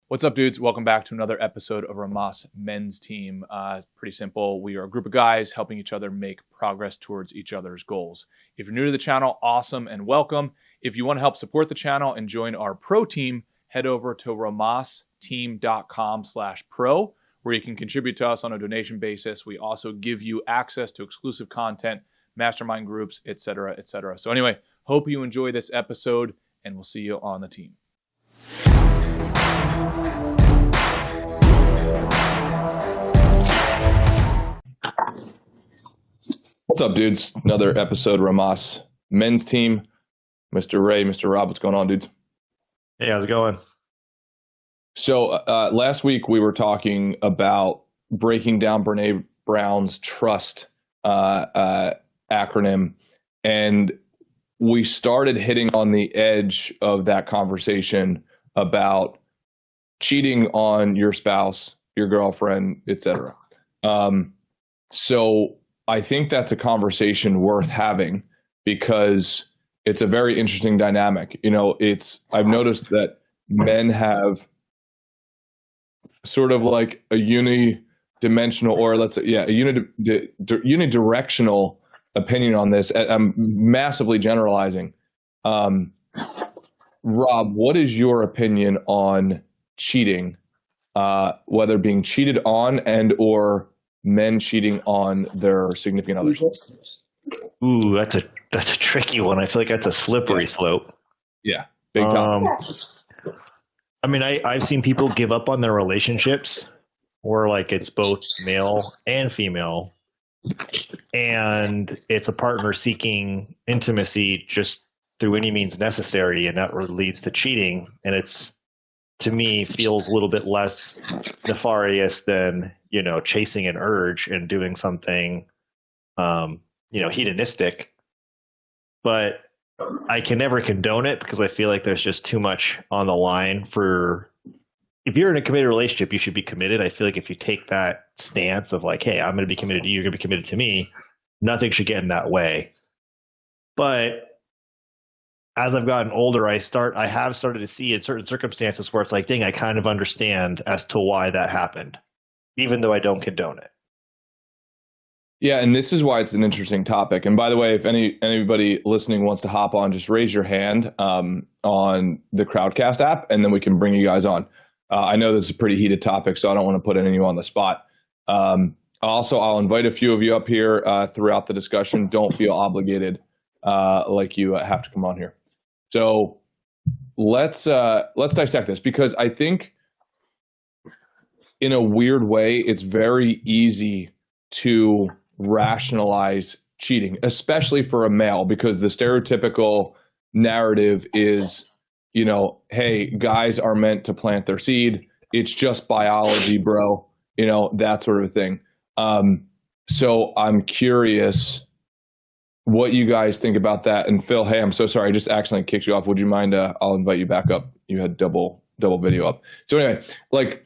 What's up, dudes? Welcome back to another episode of Rhomas Men's Team. Pretty simple. We are a group of guys helping each other make progress towards each other's goals. If you're new to the channel, awesome and welcome. If you want to help support the channel and join our pro team, head over to rhomasteam.com/pro, where you can contribute to us on a donation basis. We also give you access to exclusive content, mastermind groups, etc., etc. So anyway, hope you enjoy this episode, and we'll see you on the team. What's up, dudes? Another episode, Rhomas Men's Team. Mr. Ray, Mr. Rob, what's going on, dudes? Hey, how's it going? So last week we were talking about breaking down Brene Brown's trust acronym, and we started hitting on the edge of that conversation about cheating on your spouse, your girlfriend, etc. So I think that's a conversation worth having because it's a very interesting dynamic. You know, I've noticed that men have sort of like a unidimensional, or let's say, a unidirectional opinion on this. I'm massively generalizing. Rob, what is your opinion on cheating, whether being cheated on and or men cheating on their significant others? Ooh, that's a tricky one. I feel like that's a slippery slope. Yeah, big time. I mean, I've seen people give up on their relationships where like it's both male and female, and it's a partner seeking intimacy just through any means necessary, and that leads to cheating. And it's, to me, feels a little bit less nefarious than, you know, chasing an urge and doing something, hedonistic. But I can never condone it because I feel like there's just too much on the line for, if you're in a committed relationship, you should be committed. I feel like if you take that stance of like, hey, I'm going to be committed to you, you're going to be committed to me, nothing should get in that way. But as I've gotten older, I have started to see in certain circumstances where it's like, dang, I kind of understand as to why that happened, even though I don't condone it. Yeah, and this is why it's an interesting topic. And by the way, if anybody listening wants to hop on, just raise your hand on the Crowdcast app, and then we can bring you guys on. I know this is a pretty heated topic, so I don't want to put anyone on the spot. Also, I'll invite a few of you up here throughout the discussion. Don't feel obligated like you have to come on here. So let's dissect this, because I think in a weird way, it's very easy to rationalize cheating, especially for a male, because the stereotypical narrative is, you know, hey, guys are meant to plant their seed. It's just biology, bro. You know, that sort of thing. So I'm curious what you guys think about that. And Phil, hey, I'm so sorry, I just accidentally kicked you off. Would you mind? I'll invite you back up. You had double video up. So anyway, like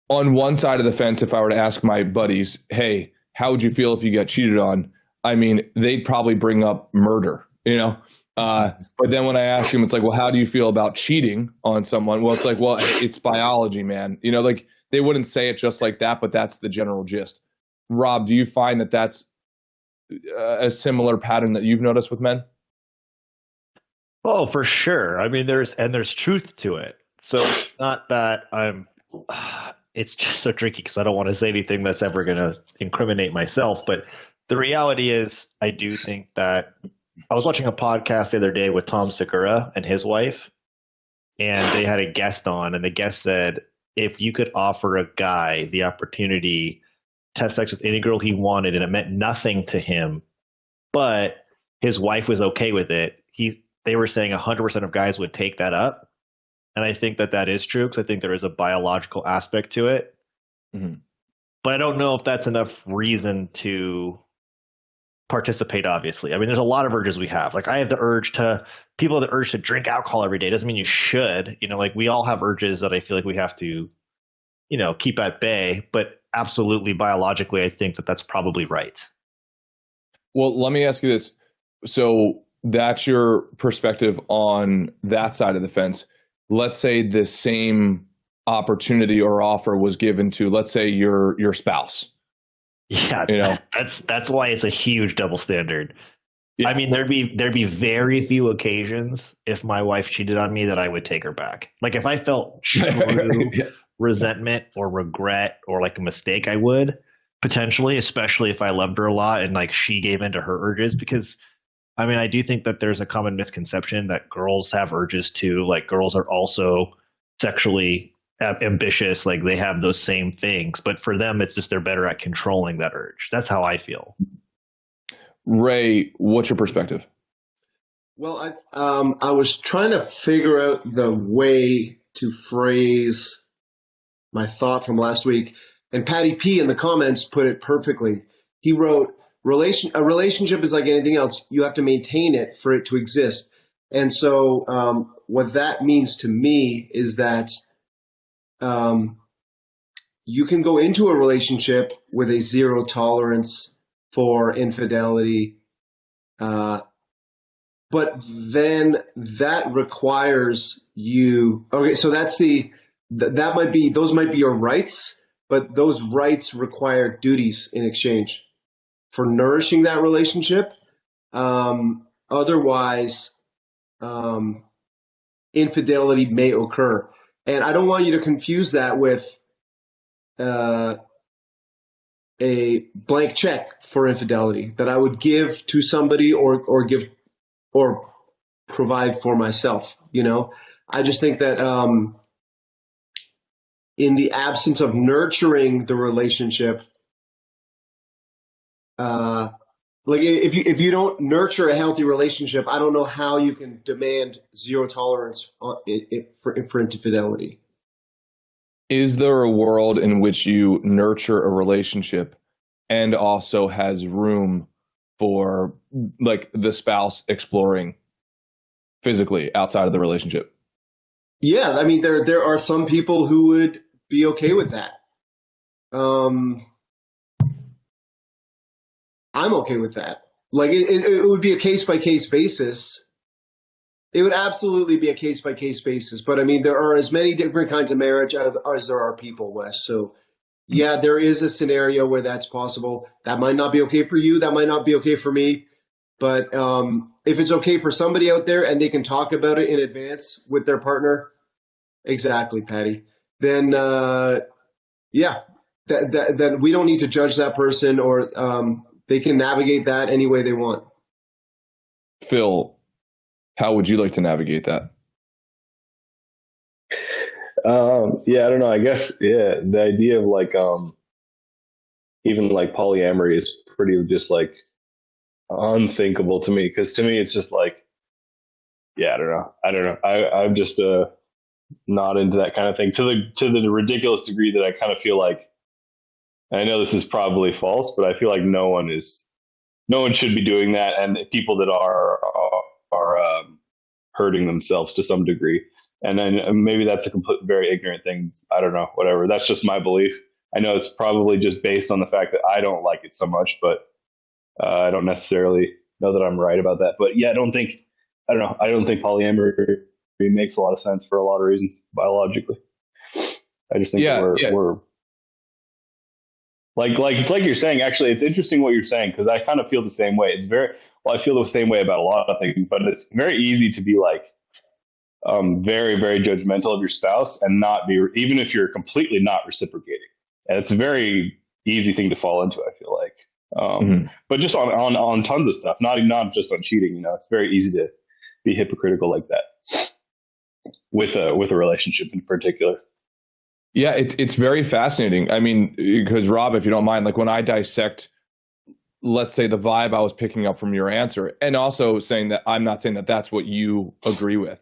on one side of the fence, if I were to ask my buddies, hey, how would you feel if you got cheated on? I mean, they'd probably bring up murder, you know? But then when I ask them, it's like, well, how do you feel about cheating on someone? Well, it's like, well, it's biology, man. You know, like they wouldn't say it just like that, but that's the general gist. Rob, do you find that that's a similar pattern that you've noticed with men? Oh, for sure. I mean, there's truth to it. So it's not that it's just so tricky because I don't want to say anything that's ever going to incriminate myself. But the reality is, I do think that I was watching a podcast the other day with Tom Segura and his wife, and they had a guest on, and the guest said, if you could offer a guy the opportunity to have sex with any girl he wanted and it meant nothing to him, but his wife was okay with it, they were saying 100% of guys would take that up. And I think that is true, because I think there is a biological aspect to it. Mm-hmm. But I don't know if that's enough reason to participate, obviously. I mean, there's a lot of urges we have. Like people have the urge to drink alcohol every day. Doesn't mean you should. You know, like we all have urges that I feel like we have to, you know, keep at bay. But absolutely, biologically, I think that that's probably right. Well, let me ask you this. So that's your perspective on that side of the fence. Let's say the same opportunity or offer was given to, let's say, your spouse. Yeah, You know, that's why it's a huge double standard. yeah. I mean, there'd be very few occasions if my wife cheated on me that I would take her back. Like if I felt true Yeah. resentment or regret or like a mistake, I would potentially, especially if I loved her a lot and like she gave in to her urges. Because I mean, I do think that there's a common misconception that girls have urges too. Like girls are also sexually ambitious, like they have those same things, but for them, it's just they're better at controlling that urge. That's how I feel. Ray, what's your perspective? Well, I was trying to figure out the way to phrase my thought from last week, and Patty P in the comments put it perfectly. He wrote, a relationship is like anything else. You have to maintain it for it to exist." And so what that means to me is that you can go into a relationship with a zero tolerance for infidelity, but then that requires you. Okay, so those might be your rights, but those rights require duties in exchange for nourishing that relationship. Otherwise, infidelity may occur. And I don't want you to confuse that with a blank check for infidelity that I would give to somebody or give or provide for myself. I just think that in the absence of nurturing the relationship, like if you don't nurture a healthy relationship, I don't know how you can demand zero tolerance for infidelity. Is there a world in which you nurture a relationship and also has room for like the spouse exploring physically outside of the relationship? Yeah, I mean there are some people who would be okay with that. I'm okay with that. Like it would be a case by case basis. It would absolutely be a case by case basis. But I mean, there are as many different kinds of marriage as there are people, Wes. So yeah, there is a scenario where that's possible. That might not be okay for you. That might not be okay for me. But if it's okay for somebody out there and they can talk about it in advance with their partner, exactly, Patty, then yeah, that we don't need to judge that person, or they can navigate that any way they want. Phil, how would you like to navigate that? Yeah, I don't know. I guess, yeah, the idea of like, even like polyamory is pretty just like unthinkable to me. Cause to me, it's just like, yeah, I don't know. I'm just, not into that kind of thing to the ridiculous degree that I kind of feel like, and I know this is probably false, but I feel like no one should be doing that. And people that are hurting themselves to some degree. And then maybe that's a very ignorant thing. I don't know, whatever. That's just my belief. I know it's probably just based on the fact that I don't like it so much, but I don't necessarily know that I'm right about that. But yeah, I don't think polyamory makes a lot of sense for a lot of reasons biologically. I just think we're like it's like you're saying. Actually, it's interesting what you're saying, because I kind of feel the same way. I feel the same way about a lot of things, but it's very easy to be like very, very judgmental of your spouse and not be, even if you're completely not reciprocating. And it's a very easy thing to fall into, I feel like. But just on tons of stuff, not just on cheating. It's very easy to be hypocritical like that with a relationship in particular. Yeah, it's very fascinating. I mean, because Rob, if you don't mind, like when I dissect, let's say the vibe I was picking up from your answer, and also saying that I'm not saying that that's what you agree with.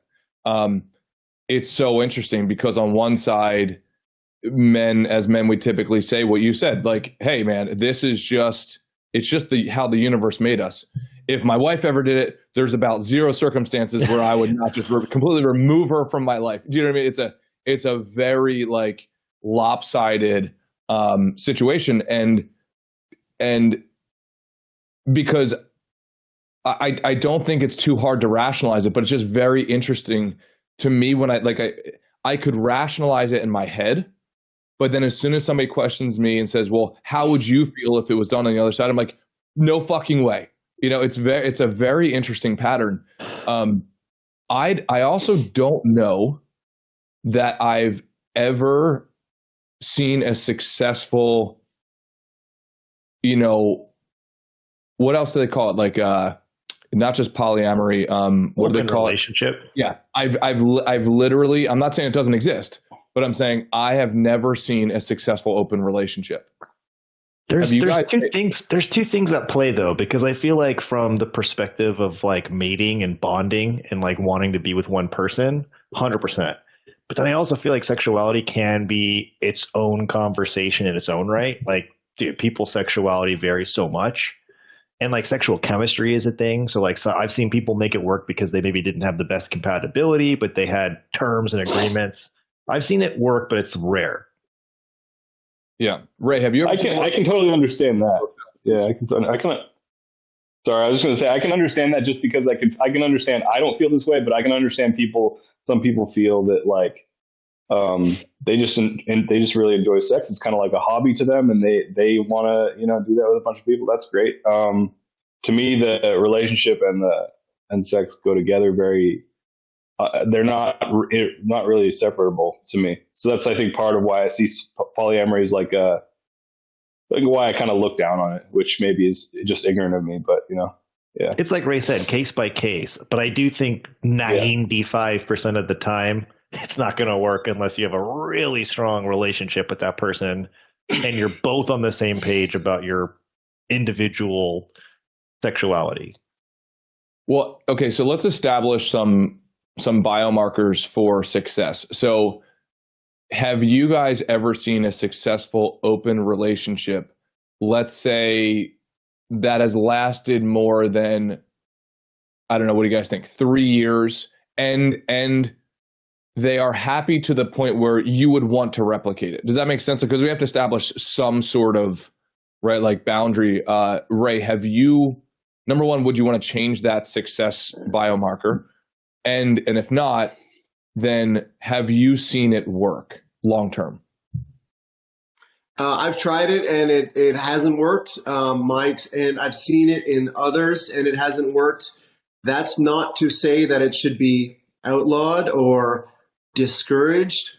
It's so interesting because on one side, as men, we typically say what you said, like, hey man, it's just how the universe made us. If my wife ever did it, there's about zero circumstances where I would not just completely remove her from my life. Do you know what I mean? It's a very like lopsided situation, and because I don't think it's too hard to rationalize it, but it's just very interesting to me when I could rationalize it in my head, but then as soon as somebody questions me and says, "Well, how would you feel if it was done on the other side?" I'm like, "No fucking way." It's a very interesting pattern. I also don't know that I've ever seen a successful, what else do they call it? Like, not just polyamory. What do they call relationship? it? Yeah, I've literally. I'm not saying it doesn't exist, but I'm saying I have never seen a successful open relationship. There's two things at play though, because I feel like from the perspective of like mating and bonding and like wanting to be with one person, 100%. But then I also feel like sexuality can be its own conversation in its own right. Like, dude, people's sexuality varies so much. And like sexual chemistry is a thing. So I've seen people make it work because they maybe didn't have the best compatibility, but they had terms and agreements. I've seen it work, but it's rare. Yeah. Ray, have you ever I can totally understand that. Yeah, I can. Sorry, I was just going to say I can understand that just because I can understand. I don't feel this way, but I can understand people. Some people feel that like they just really enjoy sex. It's kind of like a hobby to them, and they want to do that with a bunch of people. That's great. To me, the relationship and sex go together very. They're not really separable to me. So that's, I think, part of why I see polyamory is like why I kind of look down on it, which maybe is just ignorant of me, but yeah. It's like Ray said, case by case. But I do think 95% of the time, it's not going to work unless you have a really strong relationship with that person and you're both on the same page about your individual sexuality. Well, okay, so let's establish some biomarkers for success. So have you guys ever seen a successful open relationship, let's say, that has lasted more than, I don't know, what do you guys think, 3 years, and they are happy to the point where you would want to replicate it? Does that make sense? Because we have to establish some sort of, right, like boundary. Ray, have you, number one, would you want to change that success biomarker? And if not, then have you seen it work long term? I've tried it and it hasn't worked, Mike, and I've seen it in others and it hasn't worked. That's not to say that it should be outlawed or discouraged,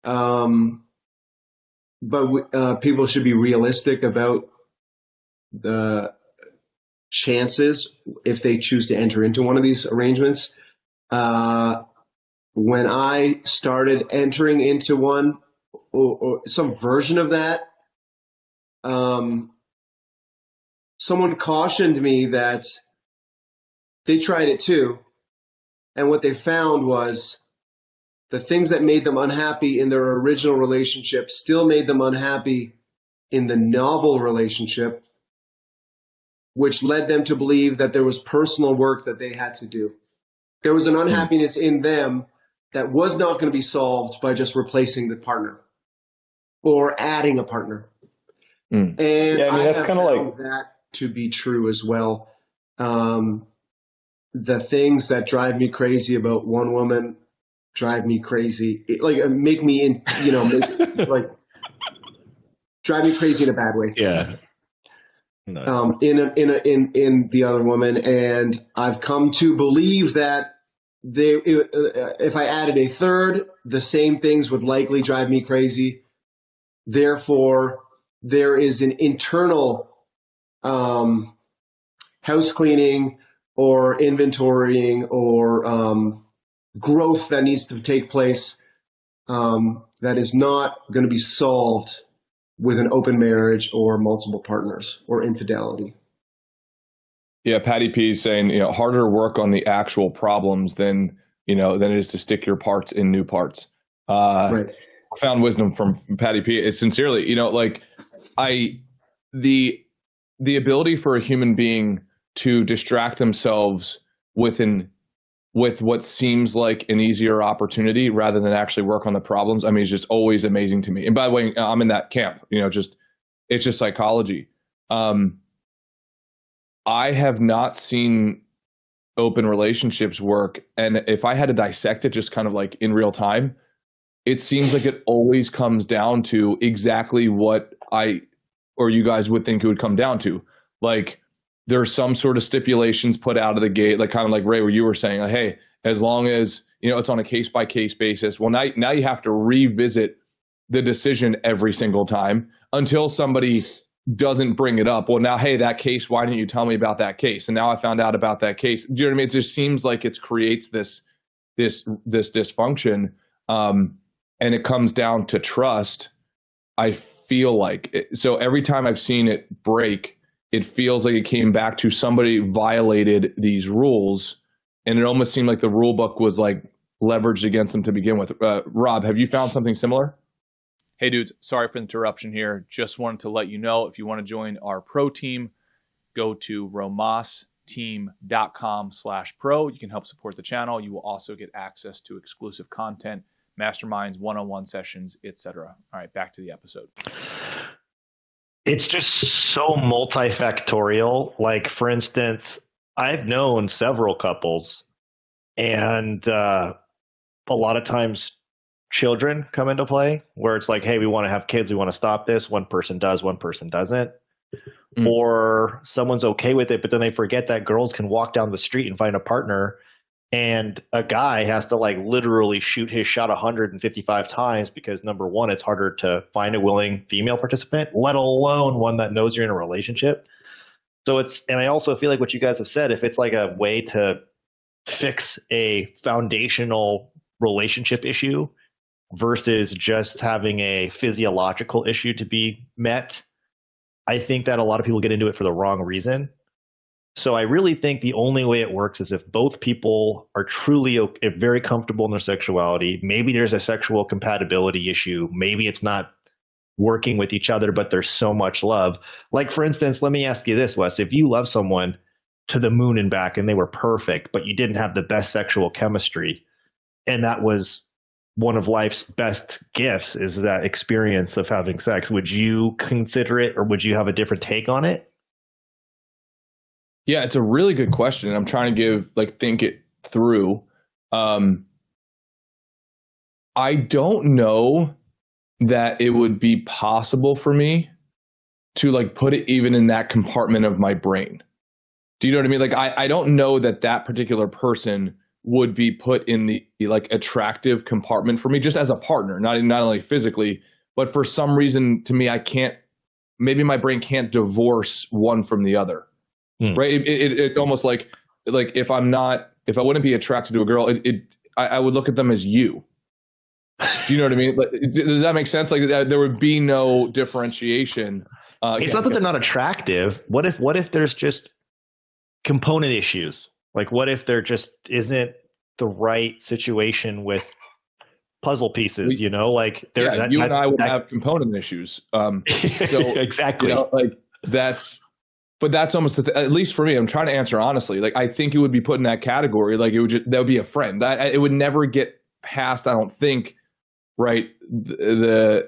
but people should be realistic about the chances if they choose to enter into one of these arrangements. When I started entering into one or some version of that, someone cautioned me that they tried it too. And what they found was the things that made them unhappy in their original relationship still made them unhappy in the novel relationship, which led them to believe that there was personal work that they had to do. There was an unhappiness in them that was not going to be solved by just replacing the partner or adding a partner. And I have found that to be true as well. The things that drive me crazy about one woman drive me crazy. Make me drive me crazy in a bad way. Yeah. No. In the other woman, and I've come to believe that if I added a third, the same things would likely drive me crazy. Therefore, there is an internal house cleaning or inventorying or growth that needs to take place that is not going to be solved with an open marriage or multiple partners or infidelity. Yeah, Patty P is saying, harder work on the actual problems than it is to stick your parts in new parts. Right. Profound wisdom from Patty P. It's sincerely, the ability for a human being to distract themselves with what seems like an easier opportunity rather than actually work on the problems. I mean, it's just always amazing to me. And by the way, I'm in that camp, it's just psychology. I have not seen open relationships work. And if I had to dissect it just kind of like in real time, it seems like it always comes down to exactly what I or you guys would think it would come down to. Like there's some sort of stipulations put out of the gate, like kind of like Ray, where you were saying, like, hey, as long as it's on a case by case basis. Well, now you have to revisit the decision every single time until somebody doesn't bring it up. Well, now, hey, that case, why didn't you tell me about that case? And now I found out about that case. Do you know what I mean? It just seems like it creates this dysfunction, and it comes down to trust. I feel like so every time I've seen it break, it feels like it came back to somebody violated these rules, and it almost seemed like the rule book was like leveraged against them to begin with. Rob, have you found something similar? Hey dudes, sorry for the interruption here. Just wanted to let you know if you want to join our pro team, go to romasteam.com/pro. You can help support the channel. You will also get access to exclusive content, masterminds, one-on-one sessions, etc. All right, back to the episode. It's just so multifactorial. Like, for instance, I've known several couples, and a lot of times children come into play where it's like, hey, we want to have kids, we want to stop this. One person does, one person doesn't. Or someone's okay with it, but then they forget that girls can walk down the street and find a partner, and a guy has to like literally shoot his shot 155 times because, number one, it's harder to find a willing female participant, let alone one that knows you're in a relationship. So and I also feel like what you guys have said, if it's like a way to fix a foundational relationship issue versus just having a physiological issue to be met, I think that a lot of people get into it for the wrong reason. So I really think the only way it works is if both people are truly very comfortable in their sexuality. Maybe there's a sexual compatibility issue. Maybe it's not working with each other, but there's so much love. Like, for instance, let me ask you this, Wes. If you love someone to the moon and back and they were perfect, but you didn't have the best sexual chemistry, and that was one of life's best gifts, is that experience of having sex, would you consider it, or would you have a different take on it? Yeah, it's a really good question. I'm trying to think it through. I don't know that it would be possible for me to like put it even in that compartment of my brain. Do you know what I mean? Like, I don't know that particular person would be put in the like attractive compartment for me, just as a partner, not only physically, but for some reason to me, maybe my brain can't divorce one from the other. Right. It's almost like if I wouldn't be attracted to a girl, I would look at them as you. Do you know what I mean? Like, does that make sense? Like there would be no differentiation. It's not that they're not attractive. What if there's just component issues? Like, what if there just isn't the right situation with puzzle pieces? You know, like you and I would have component issues. So exactly. But that's almost at least for me. I'm trying to answer honestly. Like, I think it would be put in that category. Like, that would be a friend. It would never get past, I don't think, right, the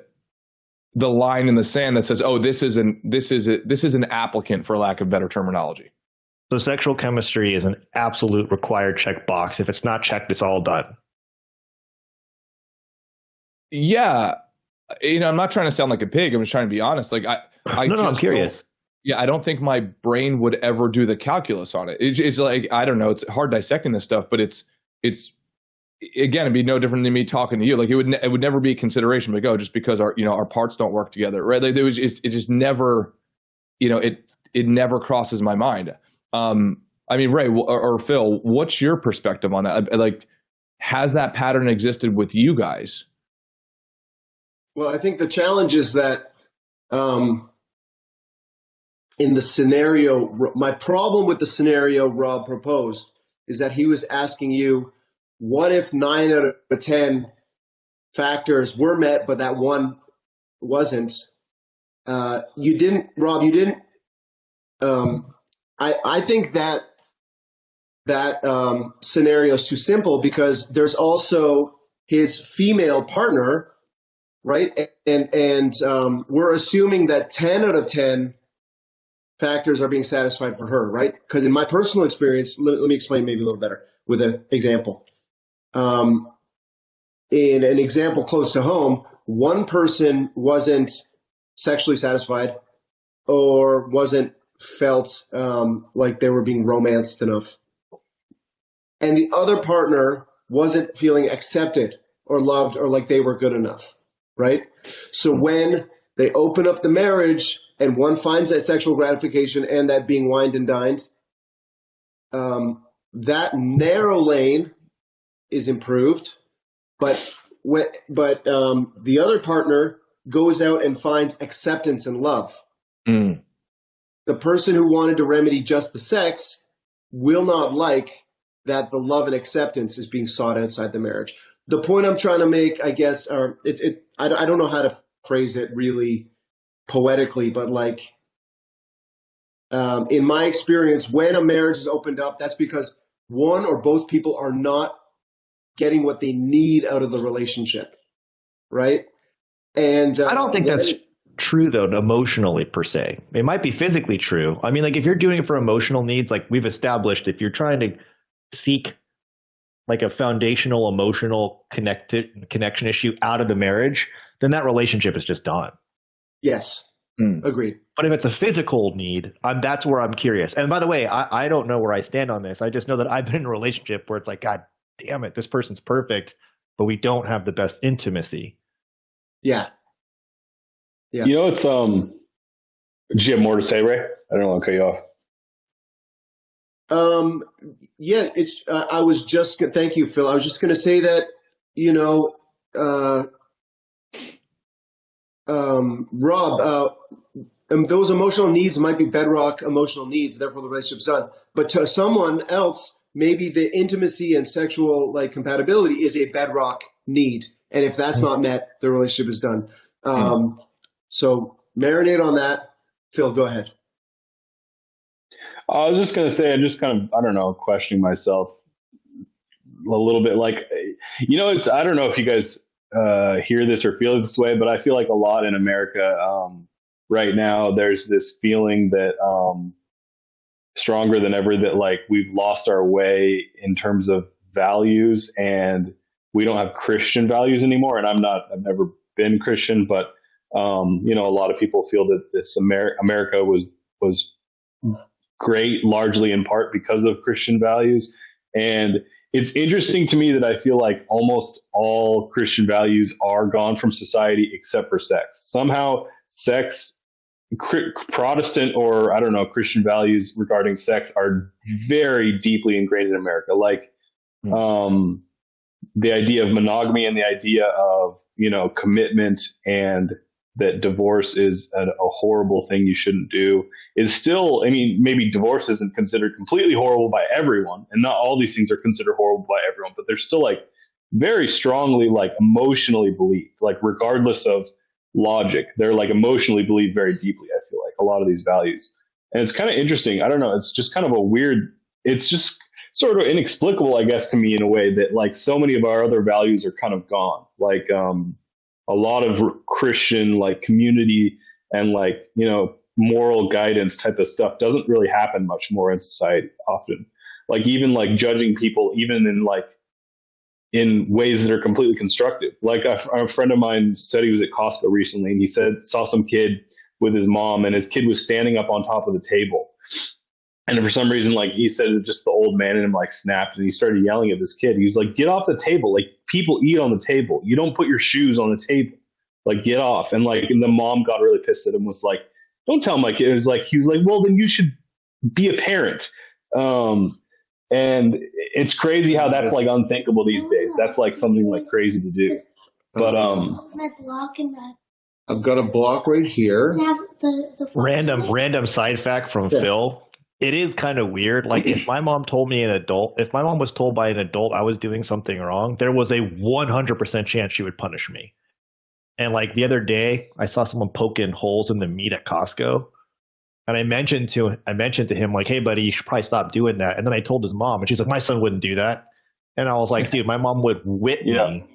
line in the sand that says, oh, this is an applicant, for lack of better terminology. So sexual chemistry is an absolute required check box. If it's not checked, it's all done. Yeah, I'm not trying to sound like a pig. I'm just trying to be honest. Like, I'm curious. Yeah, I don't think my brain would ever do the calculus on it. It's like, I don't know. It's hard dissecting this stuff, but it's again, it'd be no different than me talking to you. Like, it would never be a consideration. Like, oh, just because our parts don't work together, right? Like, it just never, it never crosses my mind. I mean, Ray or Phil, what's your perspective on that? Like, has that pattern existed with you guys? Well, I think the challenge is that, in the scenario, my problem with the scenario Rob proposed is that he was asking you, what if 9 out of 10 factors were met, but that one wasn't? Rob, you didn't. I think that scenario is too simple, because there's also his female partner, right? And we're assuming that 10 out of 10 factors are being satisfied for her, right? Because in my personal experience, let me explain maybe a little better with an example. in an example close to home, one person wasn't sexually satisfied or wasn't felt like they were being romanced enough. And the other partner wasn't feeling accepted or loved or like they were good enough, right? So when they open up the marriage and one finds that sexual gratification and that being wined and dined, that narrow lane is improved, but the other partner goes out and finds acceptance and love. Mm. The person who wanted to remedy just the sex will not like that the love and acceptance is being sought outside the marriage. The point I'm trying to make, I guess, I don't know how to phrase it really poetically, but like, in my experience, when a marriage is opened up, that's because one or both people are not getting what they need out of the relationship, right? And I don't think that's true, though, emotionally per se. It might be physically true. I mean, like if you're doing it for emotional needs, like we've established, if you're trying to seek like a foundational emotional connection issue out of the marriage, then that relationship is just done. Yes. Agreed. But if it's a physical need, that's where I'm curious. And by the way, I don't know where I stand on this. I just know that I've been in a relationship where it's like, God damn it, this person's perfect, but we don't have the best intimacy. Yeah. You know, it's did you have more to say, Ray? I don't want to cut you off. Yeah, it's. I was just. Thank you, Phil. I was just going to say that, you know, Rob, those emotional needs might be bedrock emotional needs, therefore the relationship's done. But to someone else, maybe the intimacy and sexual like compatibility is a bedrock need, and if that's not met, the relationship is done. So marinate on that. Phil, go ahead. I was just going to say, I'm just kind of, I don't know, questioning myself a little bit. Like, you know, it's, I don't know if you guys hear this or feel this way, but I feel like a lot in America right now, there's this feeling that stronger than ever that like we've lost our way in terms of values and we don't have Christian values anymore. And I've never been Christian, but you know, a lot of people feel that this America was great, largely in part because of Christian values. And it's interesting to me that I feel like almost all Christian values are gone from society except for sex. Somehow sex, Protestant or I don't know, Christian values regarding sex are very deeply ingrained in America. Like the idea of monogamy and the idea of, you know, commitment and that divorce is a horrible thing you shouldn't do is still, I mean, maybe divorce isn't considered completely horrible by everyone, and not all these things are considered horrible by everyone, but they're still like very strongly like emotionally believed, like regardless of logic, they're like emotionally believed very deeply. I feel like a lot of these values, and it's kind of interesting. I don't know. It's just kind of a weird, it's just sort of inexplicable, I guess, to me in a way that like so many of our other values are kind of gone. Like, a lot of Christian like community and like, you know, moral guidance type of stuff doesn't really happen much more in society often. Like even like judging people, even in like in ways that are completely constructive. Like a friend of mine said he was at Costco recently and he saw some kid with his mom and his kid was standing up on top of the table. And for some reason, like he said, just the old man in him like snapped and he started yelling at this kid. He's like, get off the table. Like people eat on the table. You don't put your shoes on the table. Like get off. And like, and the mom got really pissed at him, was like, don't tell my kid. It was like, he was like, well, then you should be a parent. And it's crazy how that's like unthinkable these days. That's like something like crazy to do. But, I've got a block right here. Random side fact from Phil. It is kind of weird. Like if my mom was told by an adult I was doing something wrong, there was a 100% chance she would punish me. And like the other day, I saw someone poking holes in the meat at Costco. And I mentioned to him like, hey buddy, you should probably stop doing that. And then I told his mom and she's like, my son wouldn't do that. And I was like, dude, my mom would whip me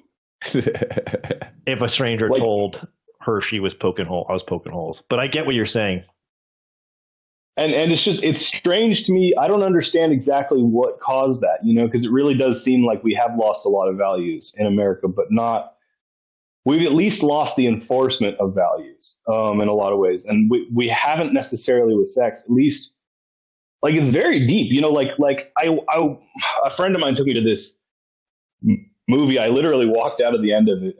if a stranger told her I was poking holes. But I get what you're saying. and it's strange to me. I don't understand exactly what caused that, because it really does seem like we have lost a lot of values in America, but not. We've at least lost the enforcement of values in a lot of ways, and we haven't necessarily with sex. At least, like, it's very deep. A friend of mine took me to this movie. I literally walked out of the end of it,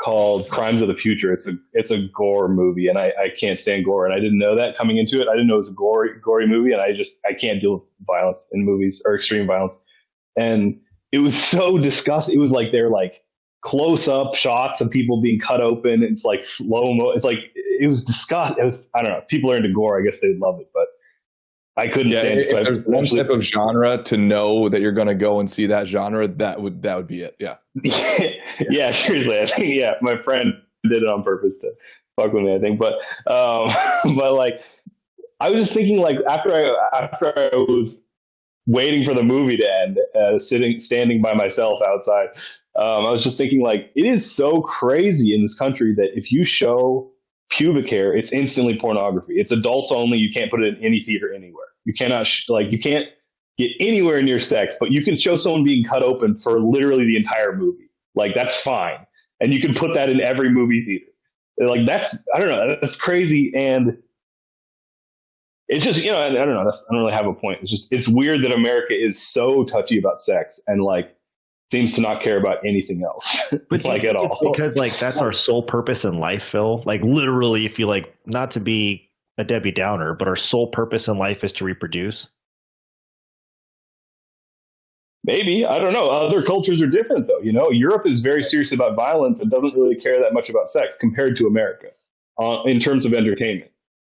called Crimes of the Future. It's a gore movie, and I can't stand gore, and I didn't know that coming into it. I didn't know it was a gory movie, and I can't deal with violence in movies, or extreme violence. And it was so disgusting. It was like they're like close up shots of people being cut open. It's like slow mo. It's like, it was disgusting. I don't know. If people are into gore, I guess they'd love it, but I couldn't stand it. So if there's one type of genre to know that you're going to go and see that genre, that would be it. Yeah. Yeah, seriously. I think, my friend did it on purpose to fuck with me, I think. But like, I was just thinking, like, after I was waiting for the movie to end, standing by myself outside, I was just thinking, like, it is so crazy in this country that if you show pubic hair, it's instantly pornography. It's adults only. You can't put it in any theater anywhere. You cannot, you can't get anywhere near sex, but you can show someone being cut open for literally the entire movie. Like, that's fine. And you can put that in every movie theater. Like, I don't know, that's crazy. And it's just, I don't know, I don't really have a point. It's weird that America is so touchy about sex and, like, seems to not care about anything else, but like, at all. Because, like, that's our sole purpose in life, Phil. Like, literally, if you, like, not to be a Debbie Downer, but our sole purpose in life is to reproduce. Maybe. I don't know. Other cultures are different, though. Europe is very serious about violence and doesn't really care that much about sex compared to America in terms of entertainment.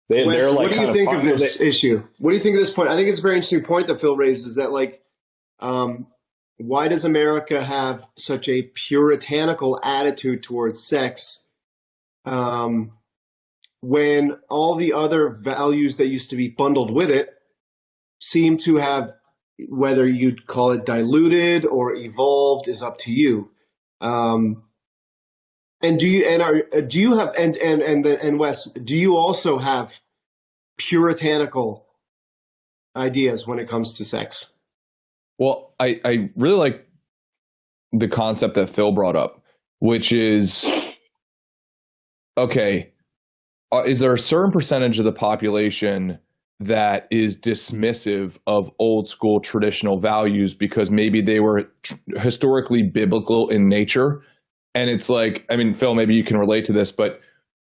Wes, they're like, what do you think of this issue? What do you think of this point? I think it's a very interesting point that Phil raises, that, like, why does America have such a puritanical attitude towards sex when all the other values that used to be bundled with it seem to have, whether you'd call it diluted or evolved is up to you. And Wes, do you also have puritanical ideas when it comes to sex? Well, I really like the concept that Phil brought up, which is, okay, is there a certain percentage of the population that is dismissive of old school traditional values because maybe they were historically biblical in nature? And it's like, I mean, Phil, maybe you can relate to this, but,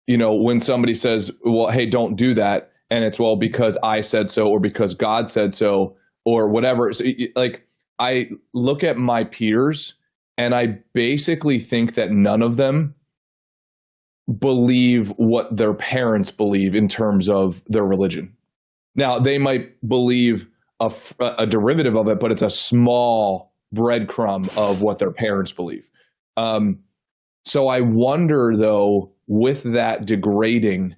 when somebody says, well, hey, don't do that, and it's, well, because I said so, or because God said so, or whatever. So, like, I look at my peers and I basically think that none of them believe what their parents believe in terms of their religion. Now, they might believe a derivative of it, but it's a small breadcrumb of what their parents believe. So I wonder, though, with that degrading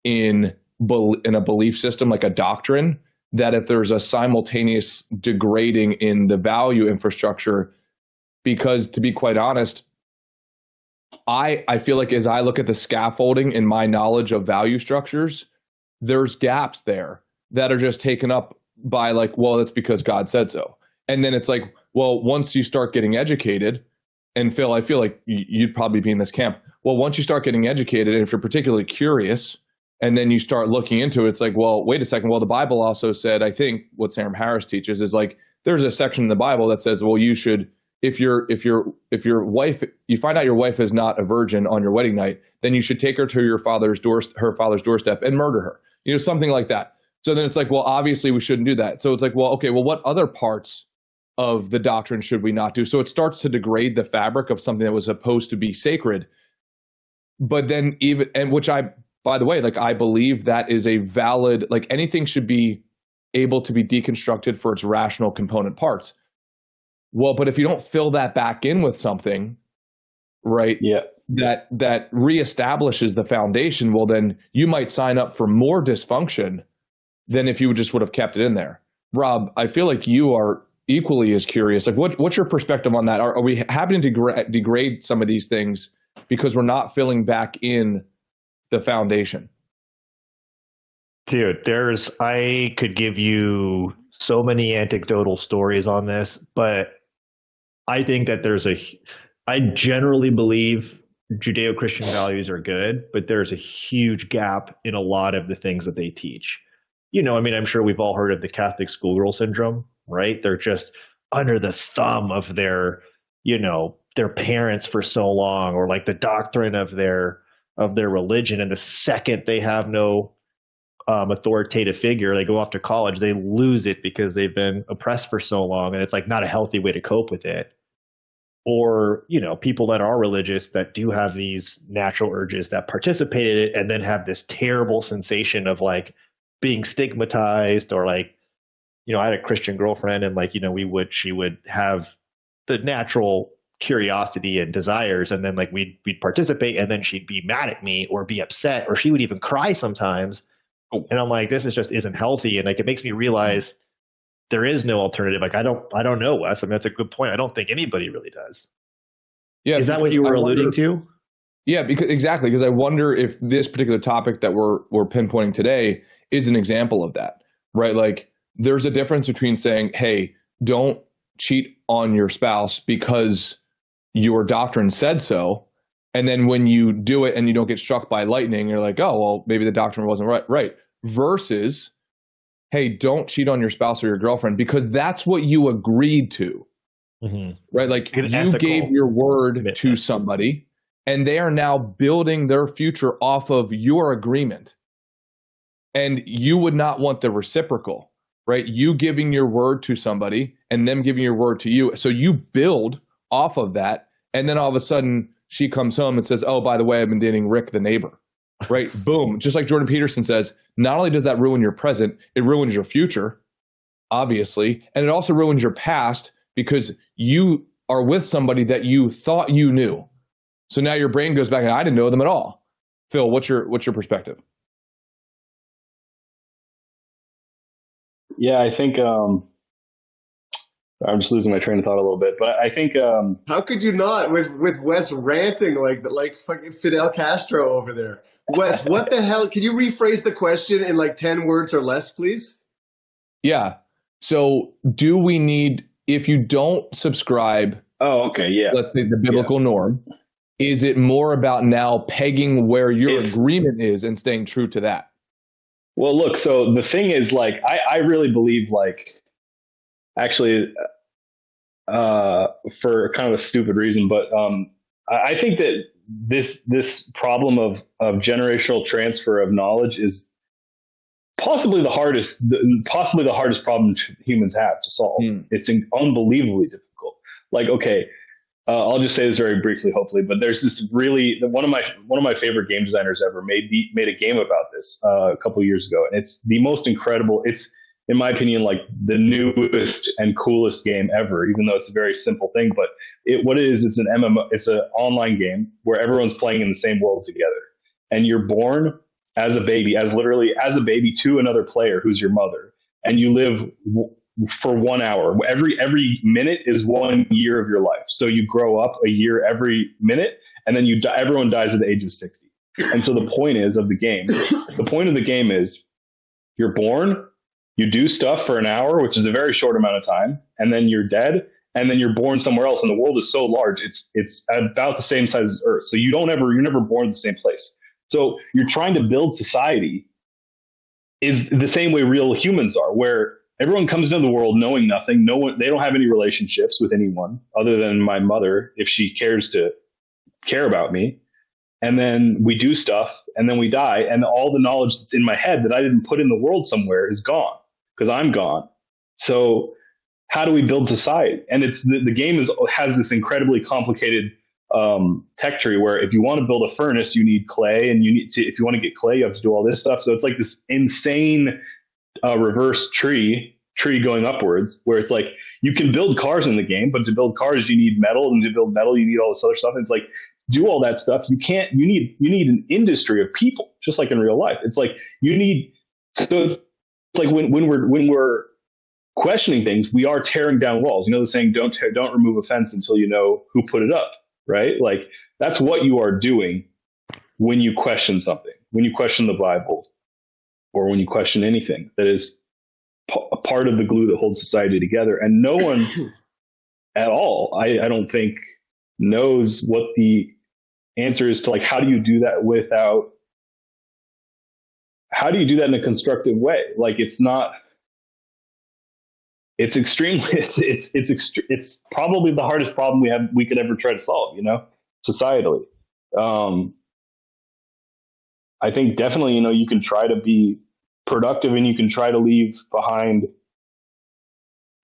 in a belief system, like a doctrine, that if there's a simultaneous degrading in the value infrastructure, because, to be quite honest, I feel like as I look at the scaffolding in my knowledge of value structures, there's gaps there that are just taken up by, like, well, that's because God said so. And then it's like, well, once you start getting educated, and Phil, I feel like you'd probably be in this camp. Well, once you start getting educated, and if you're particularly curious, and then you start looking into it, it's like, well, wait a second. Well, the Bible also said, I think what Sam Harris teaches is, like, there's a section in the Bible that says, well, you should, if your wife, you find out your wife is not a virgin on your wedding night, then you should take her to her father's doorstep and murder her. Something like that. So then it's like, well, obviously we shouldn't do that. So it's like, well, okay, well, what other parts of the doctrine should we not do? So it starts to degrade the fabric of something that was supposed to be sacred. But then which by the way, like, I believe that is a valid, like, anything should be able to be deconstructed for its rational component parts. Well, but if you don't fill that back in with something, right? Yeah. That reestablishes the foundation, well, then you might sign up for more dysfunction than if you just would have kept it in there. Rob, I feel like you are equally as curious. Like, what's your perspective on that? Are we having to degrade some of these things because we're not filling back in the foundation? Dude, I could give you so many anecdotal stories on this, but I think that I generally believe Judeo-Christian values are good, but there's a huge gap in a lot of the things that they teach. I mean, I'm sure we've all heard of the Catholic schoolgirl syndrome, right? They're just under the thumb of their parents for so long, or like the doctrine of their religion. And the second they have no authoritative figure, they go off to college, they lose it because they've been oppressed for so long, and it's like not a healthy way to cope with it. Or people that are religious that do have these natural urges that participate in it and then have this terrible sensation of like being stigmatized, or like I had a Christian girlfriend, and like she would have the natural curiosity and desires, and then like we'd participate, and then she'd be mad at me or be upset, or she would even cry sometimes. And I'm like, this is just isn't healthy. And like it makes me realize there is no alternative. Like I don't know, Wes. I mean, that's a good point. I don't think anybody really does. Yeah, is that what you were alluding to? Yeah, because I wonder if this particular topic that we're pinpointing today is an example of that, right? Like there's a difference between saying, hey, don't cheat on your spouse because your doctrine said so, and then when you do it and you don't get struck by lightning, you're like, oh, well, maybe the doctrine wasn't right. Versus, hey, don't cheat on your spouse or your girlfriend because that's what you agreed to, right? Like you gave your word to somebody, and they are now building their future off of your agreement. And you would not want the reciprocal, right? You giving your word to somebody and them giving your word to you. So you build off of that. And then all of a sudden she comes home and says, oh, by the way, I've been dating Rick, the neighbor, right? Boom. Just like Jordan Peterson says, not only does that ruin your present, it ruins your future, obviously. And it also ruins your past because you are with somebody that you thought you knew. So now your brain goes back and I didn't know them at all. Phil, what's your perspective? Yeah, I think I'm just losing my train of thought a little bit, but I think how could you not with Wes ranting like fucking Fidel Castro over there? Wes, what the hell? Can you rephrase the question in like 10 words or less, please? Yeah. So do we need, if you don't subscribe, let's say the biblical norm, is it more about now pegging where your agreement is and staying true to that? Well, look, so the thing is, like, I really believe, like, actually, for kind of a stupid reason, but I think that this problem of generational transfer of knowledge is possibly the hardest problem humans have to solve. It's unbelievably difficult. Like, okay, I'll just say this very briefly, hopefully, but there's this really one of my favorite game designers ever made a game about this a couple of years ago, and it's the most incredible. It's, in my opinion, like the newest and coolest game ever, even though it's a very simple thing. But what it is, it's an MMO. It's an online game where everyone's playing in the same world together, and you're born as a baby, literally as a baby to another player who's your mother, and you live for 1 hour. Every minute is 1 year of your life. So you grow up a year every minute, and then everyone dies at the age of 60. And so the point of the game is you're born, you do stuff for an hour, which is a very short amount of time, and then you're dead, and then you're born somewhere else. And the world is so large, it's about the same size as Earth. So you're never born in the same place. So you're trying to build society is the same way real humans are, where everyone comes into the world knowing nothing. They don't have any relationships with anyone other than my mother, if she cares to care about me. And then we do stuff, and then we die, and all the knowledge that's in my head that I didn't put in the world somewhere is gone because I'm gone. So how do we build society? And it's the game has this incredibly complicated tech tree where if you want to build a furnace, you need clay, and if you want to get clay, you have to do all this stuff. So it's like this insane reverse tree going upwards, where it's like you can build cars in the game, but to build cars you need metal, and to build metal you need all this other stuff. And it's like, do all that stuff, you need an industry of people, just like in real life. It's like so it's like when we're questioning things, we are tearing down walls. You know the saying, don't remove a fence until you know who put it up, right? Like that's what you are doing when you question something, when you question the Bible. or when you question anything that is a part of the glue that holds society together. And no one at all, I don't think, knows what the answer is to, like, how do you do that in a constructive way? Like, it's probably the hardest problem we could ever try to solve, societally. I think definitely, you can try to be productive and you can try to leave behind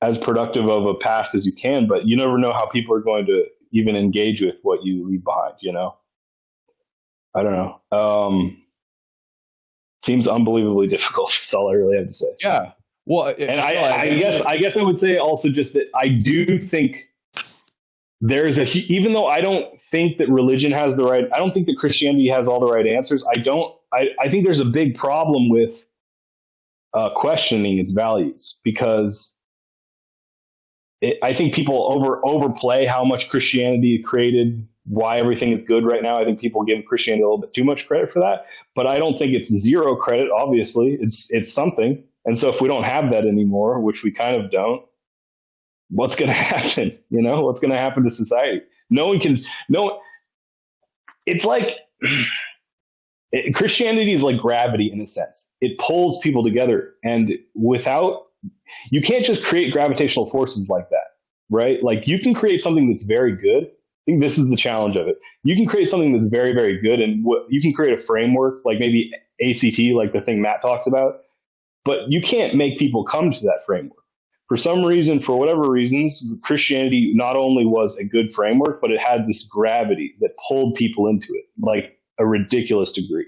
as productive of a past as you can, but you never know how people are going to even engage with what you leave behind, I don't know. Seems unbelievably difficult. That's all I really have to say. Yeah. Well, and I guess I would say also just that I do think even though I don't think that religion has I don't think that Christianity has all the right answers. I think there's a big problem with questioning its values, because I think people overplay how much Christianity created, why everything is good right now. I think people give Christianity a little bit too much credit for that, but I don't think it's zero credit. Obviously, it's something. And so if we don't have that anymore, which we kind of don't, what's going to happen? What's going to happen to society? It's like Christianity is like gravity in a sense. It pulls people together, and you can't just create gravitational forces like that, right? Like, you can create something that's very good. I think this is the challenge of it. You can create something that's very, very good, and you can create a framework, like maybe ACT, like the thing Matt talks about, but you can't make people come to that framework. For some reason, for whatever reasons, Christianity not only was a good framework, but it had this gravity that pulled people into it, like a ridiculous degree.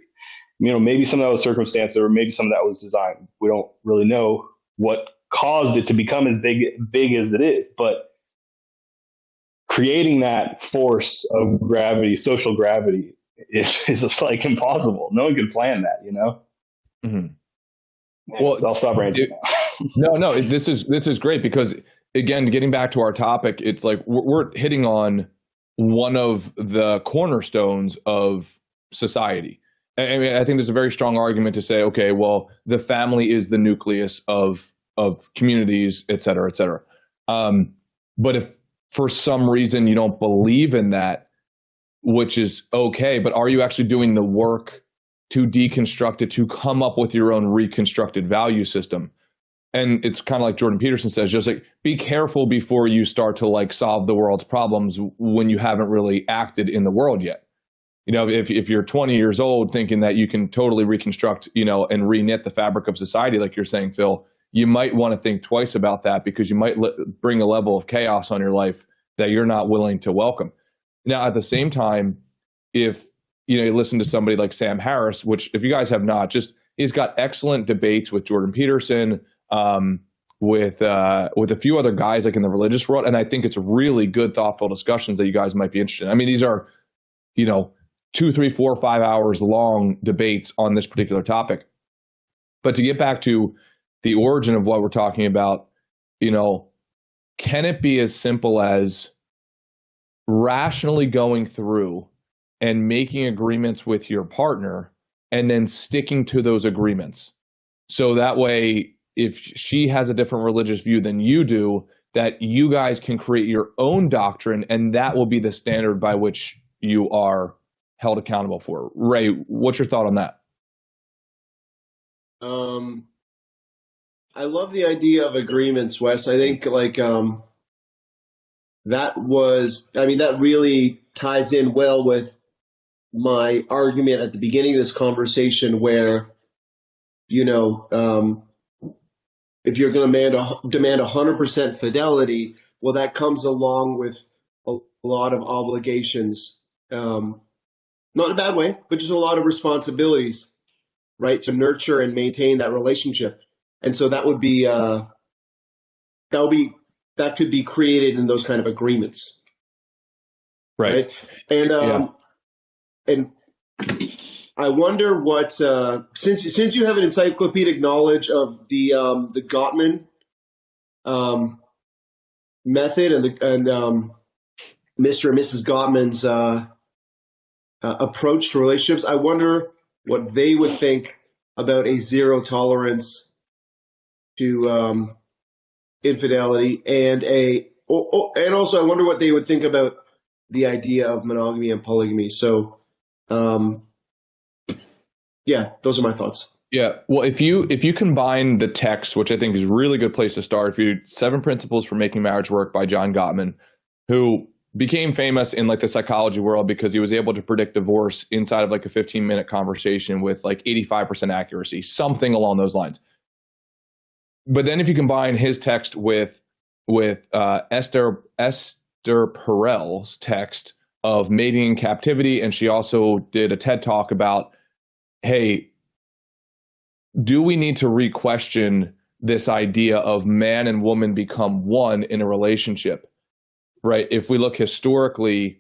Maybe some of that was circumstance, or maybe some of that was design. We don't really know what caused it to become as big as it is, but creating that force of gravity, social gravity, is like impossible. No one can plan that, Mm-hmm. Well, I'll stop ranting. No, this is great, because again, getting back to our topic, it's like we're hitting on one of the cornerstones of society. I mean, I think there's a very strong argument to say, okay, well, the family is the nucleus of communities, et cetera, et cetera. But if for some reason you don't believe in that, which is okay, but are you actually doing the work to deconstruct it, to come up with your own reconstructed value system? And it's kind of like Jordan Peterson says, just like, be careful before you start to like solve the world's problems when you haven't really acted in the world yet. If you're 20 years old thinking that you can totally reconstruct, and re-knit the fabric of society, like you're saying, Phil, you might want to think twice about that, because you might bring a level of chaos on your life that you're not willing to welcome. Now, at the same time, if you listen to somebody like Sam Harris, which if you guys have not, he's got excellent debates with Jordan Peterson, with a few other guys like in the religious world, and I think it's really good, thoughtful discussions that you guys might be interested in. I mean, these are 2, 3, 4, 5 hours long debates on this particular topic. But to get back to the origin of what we're talking about, can it be as simple as rationally going through and making agreements with your partner and then sticking to those agreements? So that way, if she has a different religious view than you do, that you guys can create your own doctrine, and that will be the standard by which you are held accountable for. Ray, what's your thought on that? I love the idea of agreements, Wes. I think that really ties in well with my argument at the beginning of this conversation, where, if you're going to demand 100% fidelity, well, that comes along with a lot of obligations, not in a bad way, but just a lot of responsibilities, right, to nurture and maintain that relationship. And so that would be that could be created in those kind of agreements, right? And and I wonder what since you have an encyclopedic knowledge of the Gottman method and Mr. and Mrs. Gottman's approach to relationships, I wonder what they would think about a zero tolerance to infidelity, and and also I wonder what they would think about the idea of monogamy and polygamy. So, yeah, those are my thoughts. Yeah. Well, if you combine the text, which I think is a really good place to start, if you 7 Principles for Making Marriage Work by John Gottman, who became famous in like the psychology world because he was able to predict divorce inside of like a 15-minute conversation with like 85% accuracy, something along those lines. But then if you combine his text with Esther Perel's text of Mating in Captivity, and she also did a TED talk about, hey, do we need to re-question this idea of man and woman become one in a relationship, right? If we look historically,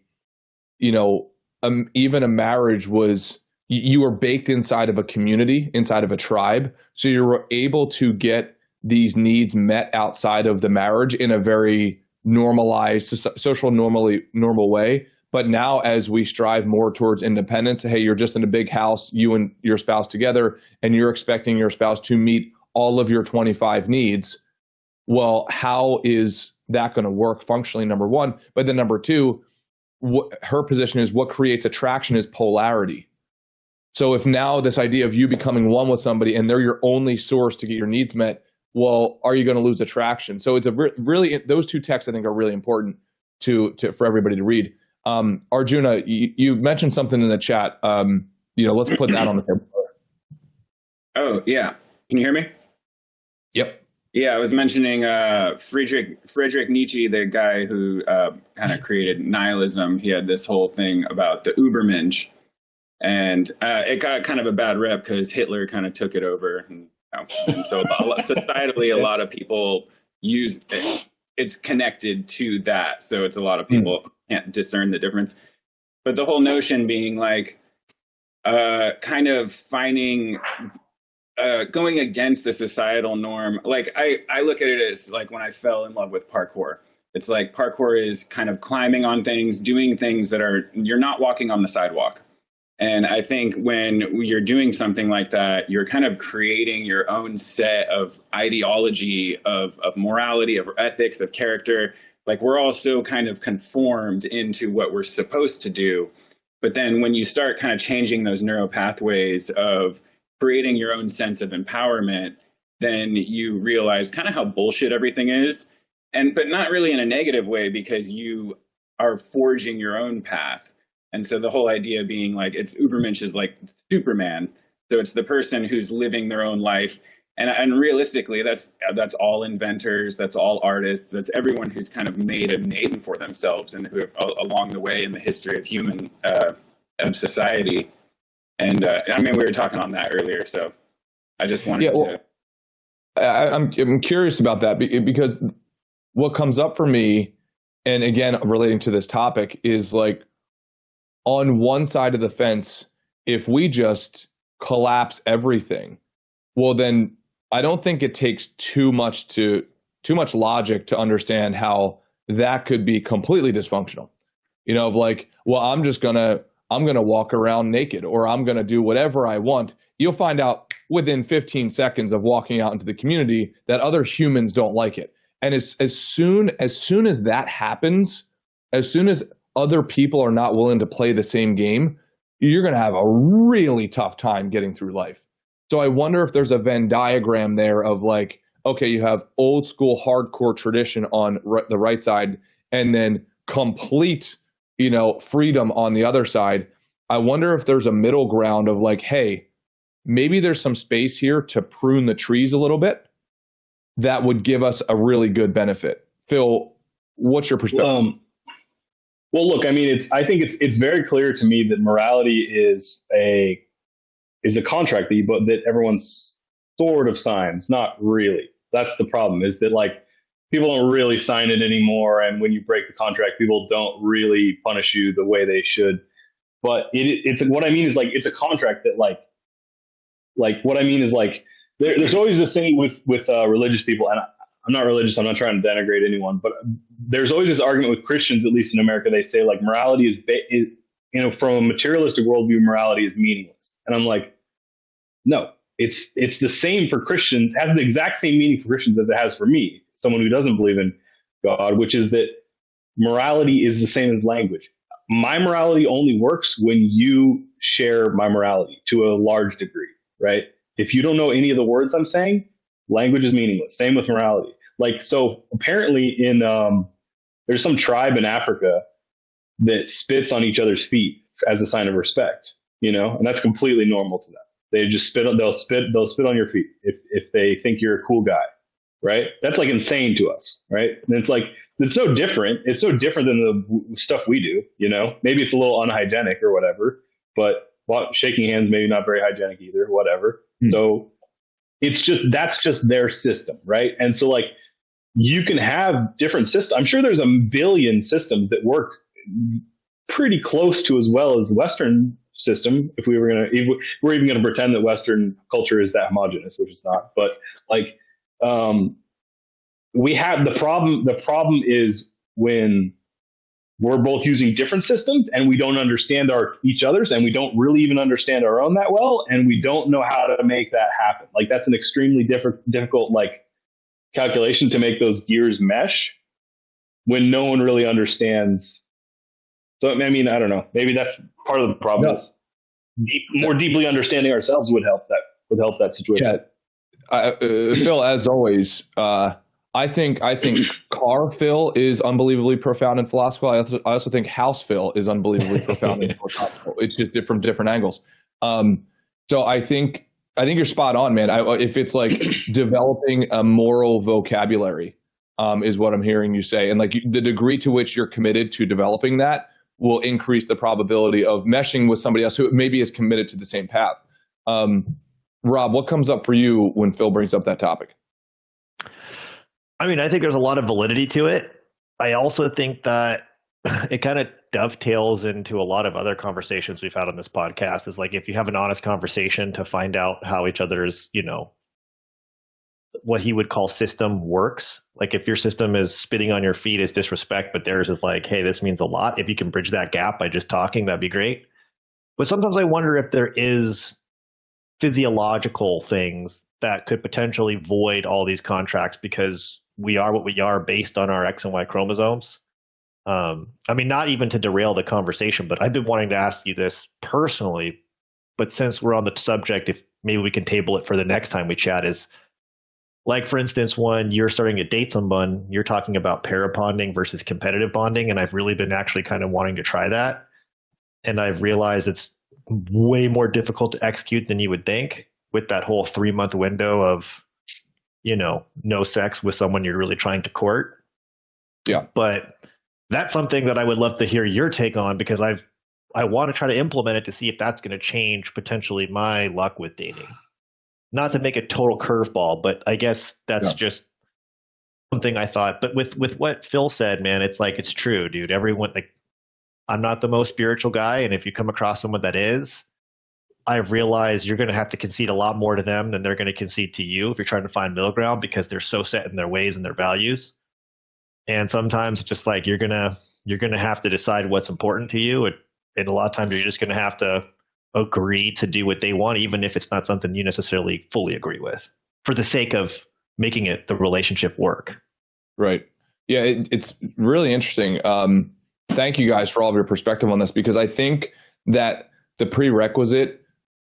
even a marriage was, you were baked inside of a community, inside of a tribe. So you were able to get these needs met outside of the marriage in a very normalized, social, normal way. But now as we strive more towards independence, hey, you're just in a big house, you and your spouse together, and you're expecting your spouse to meet all of your 25 needs. Well, how is that going to work functionally, number one? But then number two, her position is what creates attraction is polarity. So if now this idea of you becoming one with somebody and they're your only source to get your needs met, well, are you going to lose attraction? So it's a really, those two texts I think are really important for everybody to read. Arjuna, you mentioned something in the chat. Let's put that on the table. Oh, yeah. Can you hear me? Yep. Yeah, I was mentioning Friedrich Nietzsche, the guy who kind of created nihilism. He had this whole thing about the Übermensch, and it got kind of a bad rep because Hitler kind of took it over. And so societally, a lot of people use it. It's connected to that. So it's a lot of people can't discern the difference. But the whole notion being like kind of finding, going against the societal norm. Like I look at it as like when I fell in love with parkour. It's like parkour is kind of climbing on things, doing things that you're not walking on the sidewalk. And I think when you're doing something like that, you're kind of creating your own set of ideology of morality, of ethics, of character. Like we're all so kind of conformed into what we're supposed to do. But then when you start kind of changing those neural pathways of creating your own sense of empowerment, then you realize kind of how bullshit everything is. But not really in a negative way, because you are forging your own path. And so the whole idea being like, it's Übermensch is like Superman. So it's the person who's living their own life. And realistically, that's all inventors, that's all artists, that's everyone who's kind of made a name for themselves and who have, along the way in the history of human of society. And we were talking on that earlier, so I just wanted to. I'm curious about that because what comes up for me, and again, relating to this topic, is like, on one side of the fence, if we just collapse everything, well, then I don't think it takes too much logic to understand how that could be completely dysfunctional. Of like, well, I'm gonna walk around naked, or I'm gonna do whatever I want. You'll find out within 15 seconds of walking out into the community that other humans don't like it. And as soon as that happens, as soon as other people are not willing to play the same game, you're going to have a really tough time getting through life. So I wonder if there's a Venn diagram there of like, okay, you have old school hardcore tradition on the right side, and then complete, freedom on the other side. I wonder if there's a middle ground of like, hey, maybe there's some space here to prune the trees a little bit that would give us a really good benefit. Phil, what's your perspective? Well, look, I think it's very clear to me that morality is a contract that everyone's sort of signs. Not really. That's the problem, is that like people don't really sign it anymore. And when you break the contract, people don't really punish you the way they should. But it's what I mean is like, it's a contract that like what I mean is like, there's always this thing with religious people, and I'm not religious. I'm not trying to denigrate anyone, but there's always this argument with Christians, at least in America. They say like morality is from a materialistic worldview, morality is meaningless. And I'm like, no, it's the same for Christians, has the exact same meaning for Christians as it has for me, someone who doesn't believe in God, which is that morality is the same as language. My morality only works when you share my morality to a large degree, right? If you don't know any of the words I'm saying, language is meaningless. Same with morality. Like, so apparently there's some tribe in Africa that spits on each other's feet as a sign of respect, and that's completely normal to them. They just they'll spit on your feet if they think you're a cool guy, right? That's like insane to us, right? And it's like, it's no different. It's no different than the stuff we do, maybe it's a little unhygienic or whatever, but shaking hands, maybe not very hygienic either, whatever. So that's just their system, right? And so like, you can have different systems. I'm sure there's a billion systems that work pretty close to as well as the Western system. If we're even going to pretend that Western culture is that homogenous, which it's not, but like, we have the problem. The problem is when we're both using different systems and we don't understand each other's, and we don't really even understand our own that well, and we don't know how to make that happen. Like, that's an extremely difficult like calculation to make those gears mesh when no one really understands. So I mean, I don't know. Maybe that's part of the problem. Is more deeply understanding ourselves would help that situation. Yeah. Phil, as always, I think car Phil is unbelievably profound and philosophical. I also think house Phil is unbelievably profound and philosophical. It's just from different angles. So I think you're spot on, man. If it's like developing a moral vocabulary, is what I'm hearing you say, and like the degree to which you're committed to developing that will increase the probability of meshing with somebody else who maybe is committed to the same path. Rob, what comes up for you when Phil brings up that topic? I mean, I think there's a lot of validity to it. I also think that it kind of dovetails into a lot of other conversations we've had on this podcast. Is like, if you have an honest conversation to find out how each other's, what he would call system works. Like, if your system is spitting on your feet is disrespect, but theirs is like, hey, this means a lot. If you can bridge that gap by just talking, that'd be great. But sometimes I wonder if there is physiological things that could potentially void all these contracts, because we are what we are based on our X and Y chromosomes. I mean, not even to derail the conversation, but I've been wanting to ask you this personally, but since we're on the subject, if maybe we can table it for the next time we chat, is like, for instance, when you're starting to date someone, you're talking about para bonding versus competitive bonding. And I've really been actually kind of wanting to try that. And I've realized it's way more difficult to execute than you would think, with that whole 3-month window of, no sex with someone you're really trying to court. Yeah. But that's something that I would love to hear your take on, because I want to try to implement it to see if that's going to change potentially my luck with dating. Not to make a total curveball, but I guess that's just something I thought. But with what Phil said, man, it's like, it's true, dude. Everyone, like, I'm not the most spiritual guy, and if you come across someone that is, I've realized you're going to have to concede a lot more to them than they're going to concede to you if you're trying to find middle ground, because they're so set in their ways and their values. And sometimes it's just like, you're going to have to decide what's important to you. And a lot of times you're just going to have to agree to do what they want, even if it's not something you necessarily fully agree with, for the sake of making the relationship work. Right. Yeah. It's really interesting. Thank you guys for all of your perspective on this, because I think that the prerequisite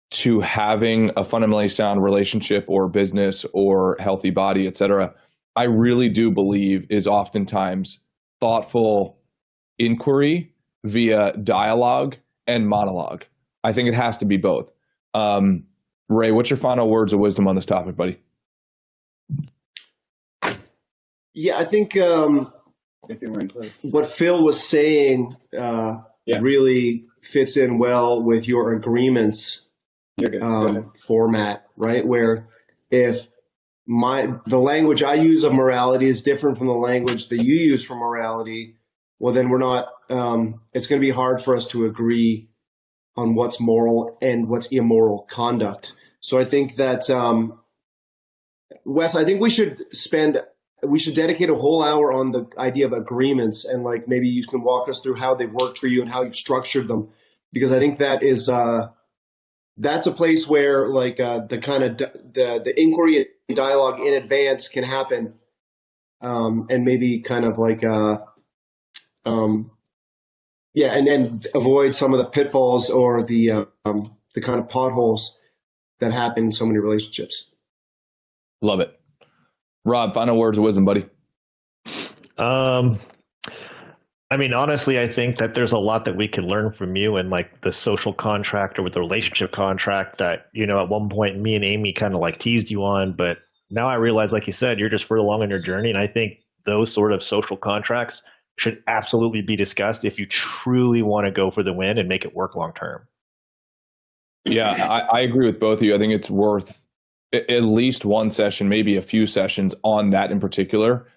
to having a fundamentally sound relationship or business or healthy body, et cetera, I really do believe is oftentimes thoughtful inquiry via dialogue and monologue. I think it has to be both. Ray, what's your final words of wisdom on this topic, buddy? Yeah, I think what Phil was saying really fits in well with your agreements format, right? Where if the language I use of morality is different from the language that you use for morality, well, then we're not, it's going to be hard for us to agree on what's moral and what's immoral conduct. So I think that, Wes, I think we should dedicate a whole hour on the idea of agreements, and like, maybe you can walk us through how they've worked for you and how you've structured them, because I think that is, that's a place where like the kind of the inquiry and dialogue in advance can happen, and maybe kind of like and avoid some of the pitfalls or the kind of potholes that happen in so many relationships. Love it. Rob, final words of wisdom, buddy. I mean, honestly, I think that there's a lot that we can learn from you and like the social contract or with the relationship contract that, at one point me and Amy kind of like teased you on, but now I realize, like you said, you're just further along in your journey. And I think those sort of social contracts should absolutely be discussed if you truly want to go for the win and make it work long term. Yeah, I agree with both of you. I think it's worth at least one session, maybe a few sessions on that in particular.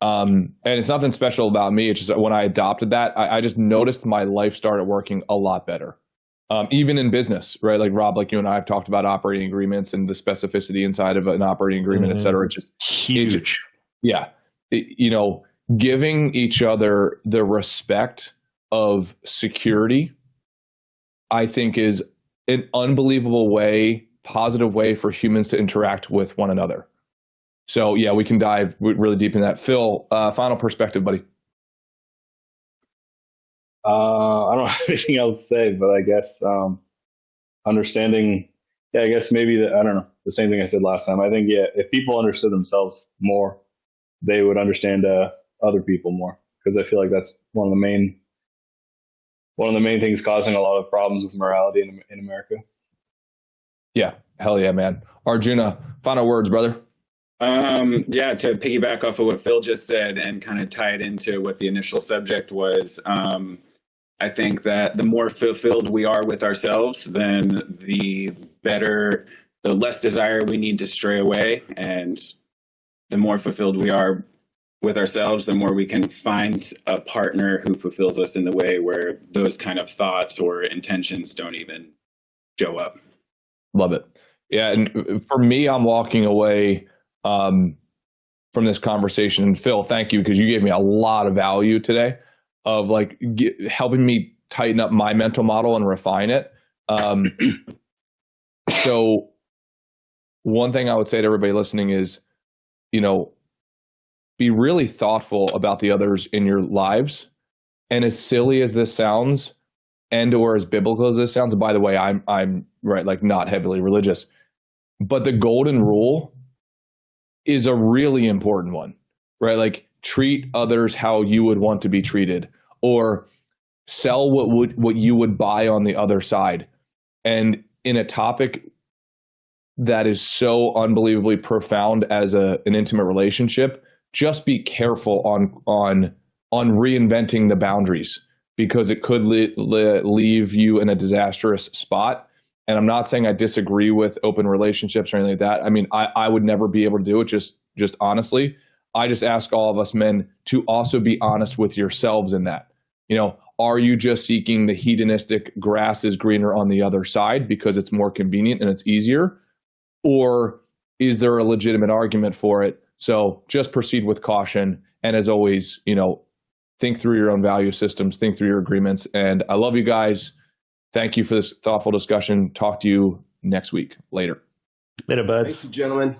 And it's nothing special about me. It's just when I adopted that, I just noticed my life started working a lot better. Even in business, right? Like Rob, like you and I have talked about operating agreements and the specificity inside of an operating agreement, et cetera. It's just huge. Giving each other the respect of security, I think is an unbelievable positive way for humans to interact with one another. So yeah, we can dive really deep in that. Phil, final perspective, buddy. I don't have anything else to say, but I guess understanding, I guess maybe I don't know, the same thing I said last time. I think, if people understood themselves more, they would understand other people more, because I feel like that's one of the main things causing a lot of problems with morality in America. Yeah, hell yeah, man. Arjuna, final words, brother. To piggyback off of what Phil just said and kind of tie it into what the initial subject was, I think that the more fulfilled we are with ourselves, then the less desire we need to stray away. And the more fulfilled we are with ourselves, the more we can find a partner who fulfills us in the way where those kind of thoughts or intentions don't even show up. Love it. Yeah. And for me, I'm walking away from this conversation. And Phil, thank you, because you gave me a lot of value today of like helping me tighten up my mental model and refine it. So one thing I would say to everybody listening is, be really thoughtful about the others in your lives. And as silly as this sounds, and or as biblical as this sounds, and by the way, I'm right, like not heavily religious, but the golden rule is a really important one, right? Like treat others how you would want to be treated, or sell what you would buy on the other side. And in a topic that is so unbelievably profound as an intimate relationship, just be careful on reinventing the boundaries, because it could leave you in a disastrous spot. And I'm not saying I disagree with open relationships or anything like that. I mean, I would never be able to do it, just honestly. I just ask all of us men to also be honest with yourselves in that. Are you just seeking the hedonistic grass is greener on the other side because it's more convenient and it's easier? Or is there a legitimate argument for it? So just proceed with caution. And as always, think through your own value systems, think through your agreements. And I love you guys. Thank you for this thoughtful discussion. Talk to you next week. Later. Later, bud. Thank you, gentlemen.